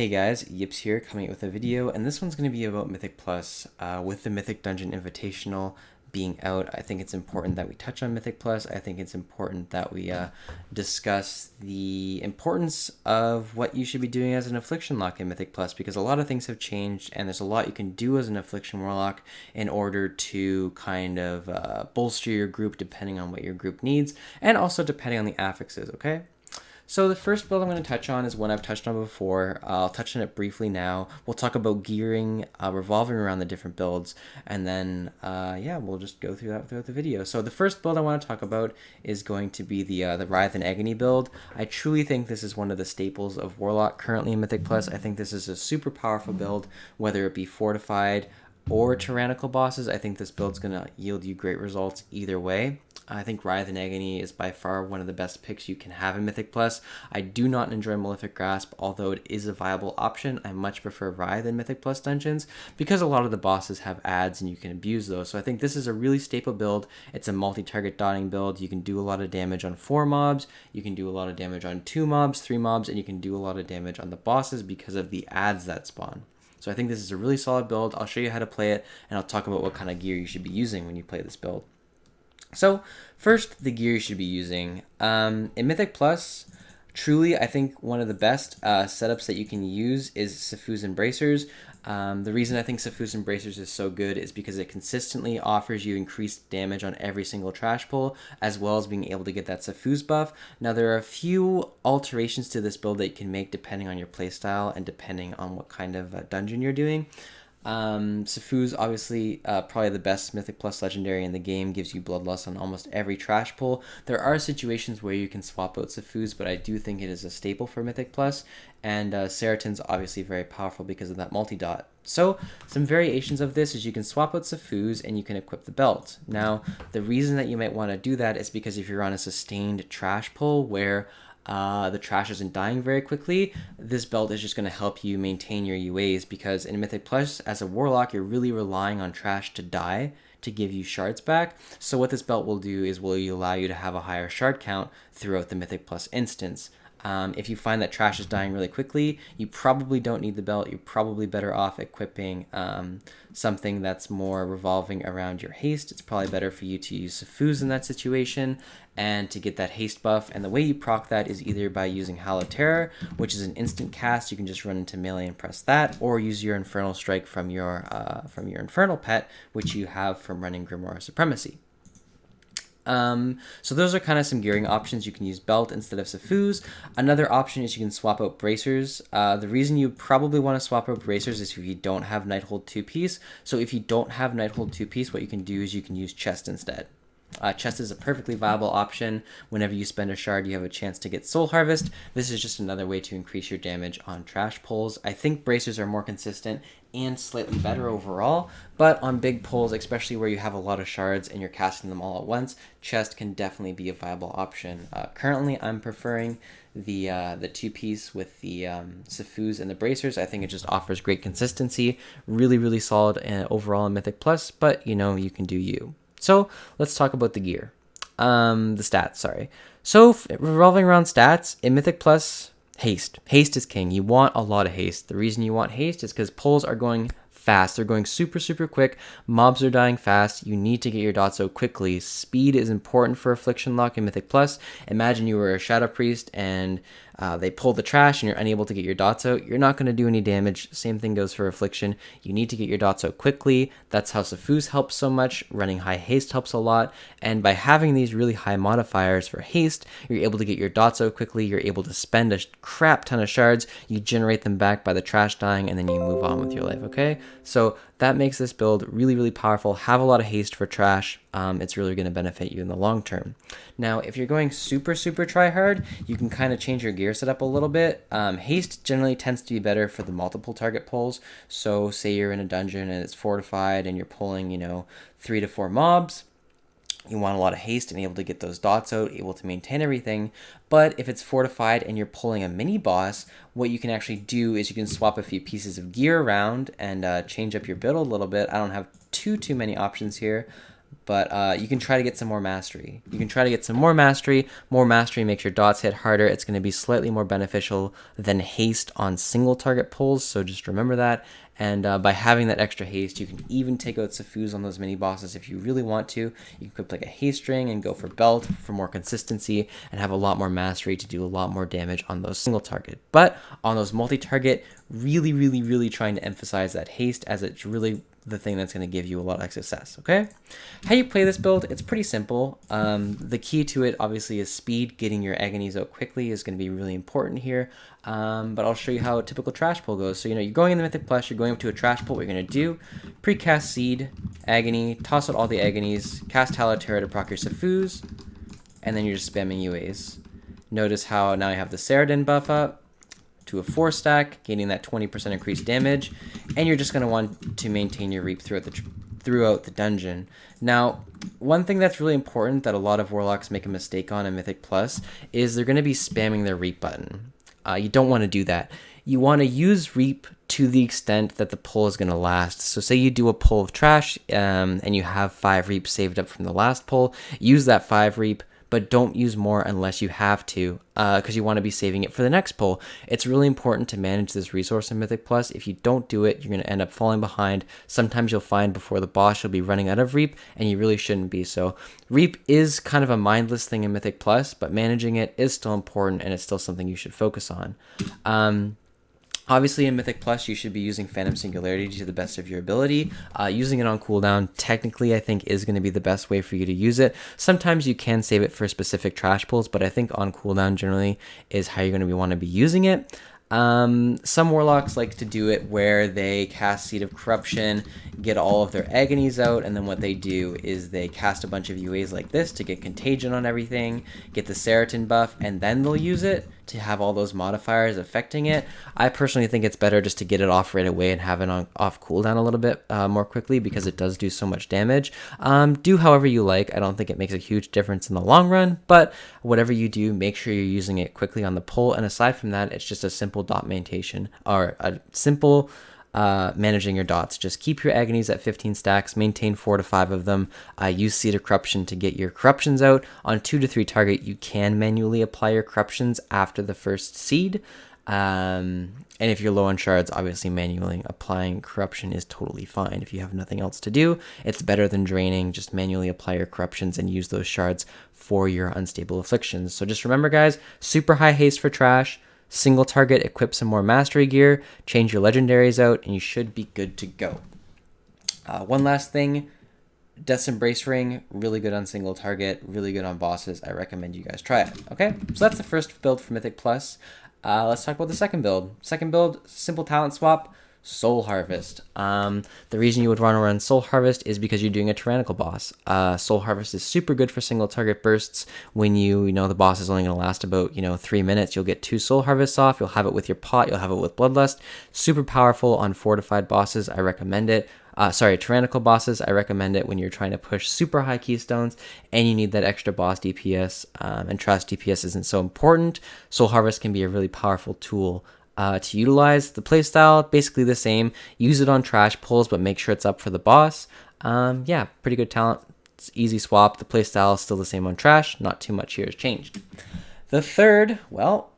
Hey guys, Yips here coming out with a video, and this one's going to be about Mythic Plus. With the Mythic Dungeon Invitational being out, I think it's important that we touch on Mythic Plus. I think it's important that we discuss the importance of what you should be doing as an Affliction Lock in Mythic Plus, because a lot of things have changed, and there's a lot you can do as an Affliction Warlock in order to kind of bolster your group depending on what your group needs, and also depending on the affixes, okay? So the first build I'm going to touch on is one I've touched on before. I'll touch on it briefly now. We'll talk about gearing, revolving around the different builds, and then yeah, we'll just go through that throughout the video. So the first build I want to talk about is going to be the Writhe and Agony build. I truly think this is one of the staples of Warlock currently in Mythic Plus. I think this is a super powerful build, whether it be fortified or tyrannical bosses. I think this build's going to yield you great results either way. I think Writhe and Agony is by far one of the best picks you can have in Mythic Plus. I do not enjoy Malefic Grasp, although it is a viable option. I much prefer Writhe in Mythic Plus dungeons because a lot of the bosses have ads and you can abuse those. So I think this is a really staple build. It's a multi-target dotting build. You can do a lot of damage on 4 mobs, you can do a lot of damage on 2 mobs, 3 mobs, and you can do a lot of damage on the bosses because of the ads that spawn. So I think this is a really solid build. I'll show you how to play it, and I'll talk about what kind of gear you should be using when you play this build. So first, the gear you should be using. In Mythic Plus, truly, I think one of the best setups that you can use is Sifu's Embracers. The reason I think Sifu's Embracers is so good is because it consistently offers you increased damage on every single trash pull, as well as being able to get that Sifu's buff. Now, there are a few alterations to this build that you can make depending on your playstyle and depending on what kind of dungeon you're doing. Sifu's obviously probably the best Mythic Plus legendary in the game, gives you bloodlust on almost every trash pull. There are situations where you can swap out Sifu's, but I do think it is a staple for Mythic Plus, and Seratin's obviously very powerful because of that multi-dot. So some variations of this is you can swap out Sifu's and you can equip the belt. Now, the reason that you might want to do that is because if you're on a sustained trash pull where the trash isn't dying very quickly, this belt is just going to help you maintain your UAs, because in Mythic Plus, as a Warlock, you're really relying on trash to die to give you shards back. So what this belt will do is will allow you to have a higher shard count throughout the Mythic Plus instance. If you find that trash is dying really quickly, you probably don't need the belt. You're probably better off equipping something that's more revolving around your haste. It's probably better for you to use Sifu's in that situation and to get that haste buff. And the way you proc that is either by using Hallow Terror, which is an instant cast. You can just run into melee and press that, or use your Infernal Strike from your Infernal pet, which you have from running Grimoire Supremacy. So those are kind of some gearing options. You can use belt instead of Sifu's. Another option is you can swap out bracers. The reason you probably want to swap out bracers is if you don't have Nighthold 2-piece. So if you don't have Nighthold 2-piece, what you can do is you can use chest instead. Chest is a perfectly viable option. Whenever you spend a shard, you have a chance to get Soul Harvest. This is just another way to increase your damage on trash pulls. I think bracers are more consistent and slightly better overall, but on big pulls, especially where you have a lot of shards and you're casting them all at once, chest can definitely be a viable option. Currently, I'm preferring the 2-piece with the Sifu's and the bracers. I think it just offers great consistency, really solid overall in Mythic Plus, but you know, you can do you. So let's talk about the gear, the stats, sorry. So revolving around stats, in Mythic Plus, haste. Haste is king. You want a lot of haste. The reason you want haste is because pulls are going fast. They're going super quick. Mobs are dying fast. You need to get your dots out quickly. Speed is important for Affliction Lock in Mythic Plus. Imagine you were a Shadow Priest and they pull the trash and you're unable to get your dots out. You're not going to do any damage. Same thing goes for Affliction. You need to get your dots out quickly. That's how Sifu's helps so much. Running high haste helps a lot. And by having these really high modifiers for haste, you're able to get your dots out quickly. You're able to spend a crap ton of shards. You generate them back by the trash dying, and then you move on with your life, okay? So that makes this build really powerful. Have a lot of haste for trash. It's really going to benefit you in the long term. Now, if you're going super try hard, you can kind of change your gear setup a little bit. Haste generally tends to be better for the multiple target pulls. So say you're in a dungeon and it's fortified and you're pulling, 3 to 4 mobs. You want a lot of haste and able to get those dots out, able to maintain everything. But if it's fortified and you're pulling a mini boss, what you can actually do is you can swap a few pieces of gear around and change up your build a little bit. I don't have too many options here. but you can try to get some more mastery. You can try to get some more mastery. More mastery makes your dots hit harder. It's going to be slightly more beneficial than haste on single target pulls, so just remember that. And by having that extra haste, you can even take out Safus on those mini bosses if you really want to. You can equip like a haste ring and go for belt for more consistency and have a lot more mastery to do a lot more damage on those single target. But on those multi-target, really trying to emphasize that haste, as it's really the thing that's going to give you a lot of success. Okay, how you play this build, it's pretty simple. The key to it obviously is speed. Getting your agonies out quickly is going to be really important here, but I'll show you how a typical trash pull goes. So you're going in the Mythic Plus, you're going up to a trash pull. What you're going to do, pre-cast Seed, Agony, toss out all the agonies, cast Halaterra to proc your Safus, and then you're just spamming UAs. Notice how now you have the Ceratin buff up to a 4-stack, gaining that 20% increased damage, and you're just going to want to maintain your Reap throughout the dungeon. Now, one thing that's really important that a lot of Warlocks make a mistake on in Mythic Plus is they're going to be spamming their Reap button. You don't want to do that. You want to use Reap to the extent that the pull is going to last. So say you do a pull of trash and you have 5 Reap saved up from the last pull, use that 5 Reap, but don't use more unless you have to, because you want to be saving it for the next pull. It's really important to manage this resource in Mythic Plus. If you don't do it, you're going to end up falling behind. Sometimes you'll find before the boss you'll be running out of Reap, and you really shouldn't be. So Reap is kind of a mindless thing in Mythic Plus, but managing it is still important, and it's still something you should focus on. Obviously, in Mythic Plus, you should be using Phantom Singularity to the best of your ability. Using it on cooldown, technically, I think, is going to be the best way for you to use it. Sometimes you can save it for specific trash pulls, but I think on cooldown generally is how you're going to want to be using it. Some Warlocks like to do it where they cast Seed of Corruption, get all of their agonies out, and then what they do is they cast a bunch of UAs like this to get Contagion on everything, get the Ceratin buff, and then they'll use it to have all those modifiers affecting it. I personally think it's better just to get it off right away and have it off cooldown a little bit more quickly, because it does do so much damage. Do however you like. I don't think it makes a huge difference in the long run, but whatever you do, make sure you're using it quickly on the pull. And aside from that, it's just a simple dot maintain, or a simple managing your dots. Just keep your agonies at 15 stacks, maintain 4 to 5 of them, use Seed of Corruption to get your corruptions out. On 2 to 3 target, you can manually apply your corruptions after the first seed. And if you're low on shards, obviously manually applying corruption is totally fine. If you have nothing else to do, it's better than draining. Just manually apply your corruptions and use those shards for your unstable afflictions. So just remember, guys, super high haste for trash, single target, equip some more mastery gear, change your legendaries out, and you should be good to go. One last thing, Death's Embrace Ring, really good on single target, really good on bosses. I recommend you guys try it. Okay, so that's the first build for Mythic Plus. Let's talk about the second build. Second build, simple talent swap, Soul Harvest. The reason you would want to run Soul Harvest is because you're doing a tyrannical boss. Soul Harvest is super good for single target bursts. When you know the boss is only going to last about 3 minutes, you'll get 2 Soul Harvests off. You'll have it with your pot. You'll have it with Bloodlust. Super powerful on fortified bosses. I recommend it. Tyrannical bosses, I recommend it when you're trying to push super high keystones and you need that extra boss DPS, and Trash DPS isn't so important. Soul Harvest can be a really powerful tool to utilize. The playstyle, basically the same. Use it on trash pulls, but make sure it's up for the boss. Yeah, pretty good talent. It's easy swap. The playstyle is still the same on trash. Not too much here has changed. The third, well,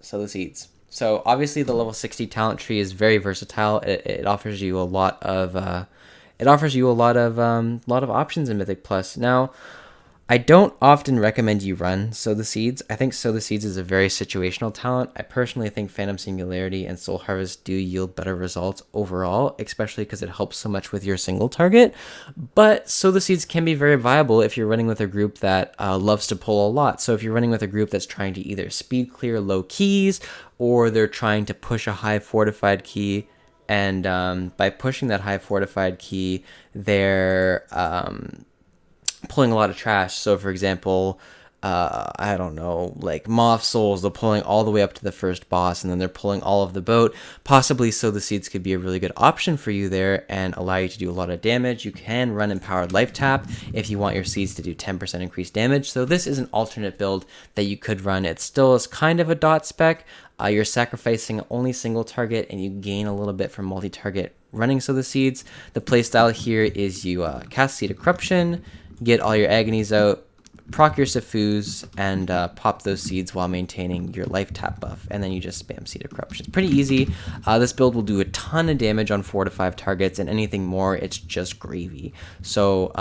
Sow the Seeds. So obviously the level 60 talent tree is very versatile. It offers you a lot of options in Mythic Plus. Now, I don't often recommend you run Sow the Seeds. I think Sow the Seeds is a very situational talent. I personally think Phantom Singularity and Soul Harvest do yield better results overall, especially because it helps so much with your single target. But Sow the Seeds can be very viable if you're running with a group that loves to pull a lot. So if you're running with a group that's trying to either speed clear low keys, or they're trying to push a high fortified key, and by pushing that high fortified key, they're pulling a lot of trash. So for example, I don't know, like moth souls. They're pulling all the way up to the first boss, and then they're pulling all of the boat. Possibly so the seeds could be a really good option for you there and allow you to do a lot of damage. You can run empowered life tap if you want your seeds to do 10% increased damage. So this is an alternate build that you could run. It still is kind of a dot spec. You're sacrificing only single target, and you gain a little bit from multi-target running So the Seeds. The playstyle here is you cast Seed of Corruption, get all your agonies out, proc your Sifus, and pop those seeds while maintaining your life tap buff, and then you just spam Seed of Corruption. It's pretty easy. This build will do a ton of damage on 4 to 5 targets, and anything more, it's just gravy. So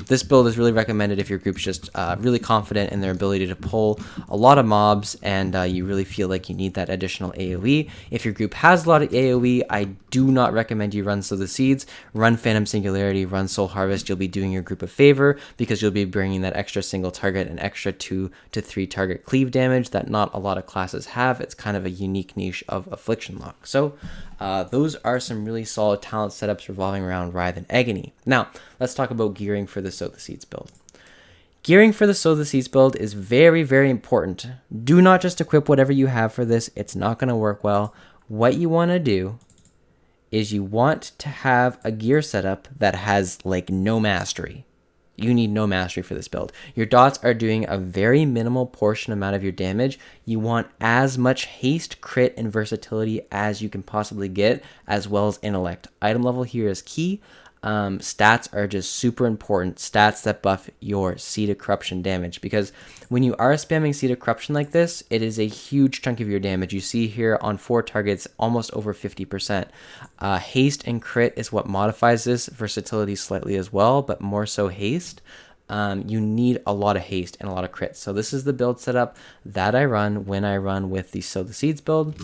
this build is really recommended if your group's just really confident in their ability to pull a lot of mobs, and you really feel like you need that additional AoE. If your group has a lot of AoE, I do not recommend you run So the Seeds. Run Phantom Singularity, run Soul Harvest. You'll be doing your group a favor because you'll be bringing that extra single target and extra 2 to 3 target cleave damage that not a lot of classes have. It's kind of a unique niche of Affliction lock. So those are some really solid talent setups revolving around Writhe and Agony. Now, let's talk about gearing for the Sow the Seeds build. Gearing for the Sow the Seeds build is very, very important. Do not just equip whatever you have for this. It's not going to work well. What you want to do is you want to have a gear setup that has like no mastery. You need no mastery for this build. Your dots are doing a very minimal portion amount of your damage. You want as much haste, crit, and versatility as you can possibly get, as well as intellect. Item level here is key. Stats are just super important. Stats that buff your Seed of Corruption damage, because when you are spamming Seed of Corruption like this, it is a huge chunk of your damage. You see here on 4 targets, almost over 50%. Haste and crit is what modifies this. Versatility slightly as well, but more so haste. You need a lot of haste and a lot of crit. So this is the build setup that I run when I run with the Sow the Seeds build.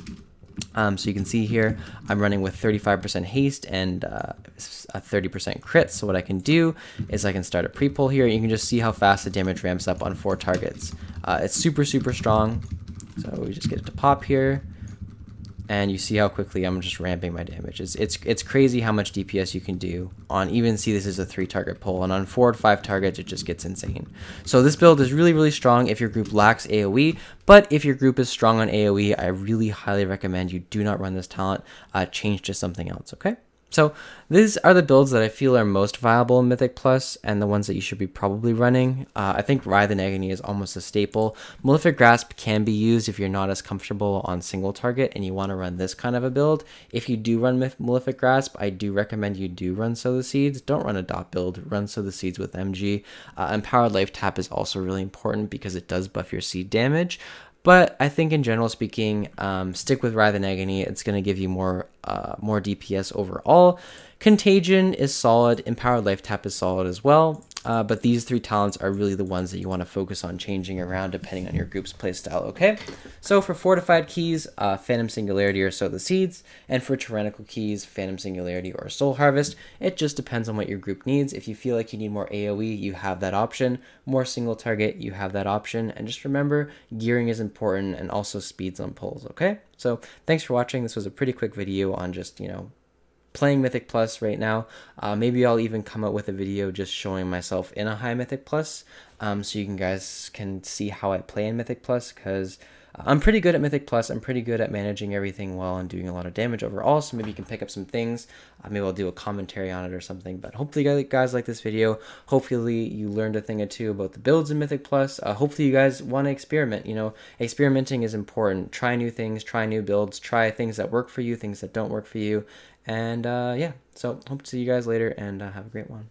So you can see here, I'm running with 35% haste and a 30% crit. So what I can do is I can start a pre-pull here. You can just see how fast the damage ramps up on 4 targets. It's super, super strong. So we just get it to pop here. And you see how quickly I'm just ramping my damage. It's crazy how much DPS you can do on, even see this is a 3 target pull, and on 4 to 5 targets it just gets insane. So this build is really, really strong if your group lacks AoE, but if your group is strong on AoE, I really highly recommend you do not run this talent. Change to something else, okay? So these are the builds that I feel are most viable in Mythic Plus and the ones that you should be probably running. I think Writhe and Agony is almost a staple. Malefic Grasp can be used if you're not as comfortable on single target and you want to run this kind of a build. If you do run Malefic Grasp, I do recommend you do run Sow the Seeds. Don't run a dot build, run Sow the Seeds with MG. Empowered Life Tap is also really important because it does buff your seed damage. But I think in general speaking, stick with Writhe and Agony. It's going to give you more DPS overall. Contagion is solid. Empowered Life Tap is solid as well. But these 3 talents are really the ones that you want to focus on changing around depending on your group's playstyle, okay? So for fortified keys, Phantom Singularity or Sow the Seeds, and for tyrannical keys, Phantom Singularity or Soul Harvest. It just depends on what your group needs. If you feel like you need more AoE, you have that option. More single target, you have that option. And just remember, gearing is important and also speeds on pulls, okay? So thanks for watching. This was a pretty quick video on just, playing Mythic Plus right now. Maybe I'll even come out with a video just showing myself in a high Mythic Plus, so you guys can see how I play in Mythic Plus, because I'm pretty good at Mythic Plus. I'm pretty good at managing everything well and doing a lot of damage overall, so maybe you can pick up some things. Maybe I'll do a commentary on it or something, but hopefully you guys like this video. Hopefully you learned a thing or two about the builds in Mythic Plus. Hopefully you guys want to experiment. Experimenting is important. Try new things, try new builds, try things that work for you, things that don't work for you. And yeah, so hope to see you guys later, and have a great one.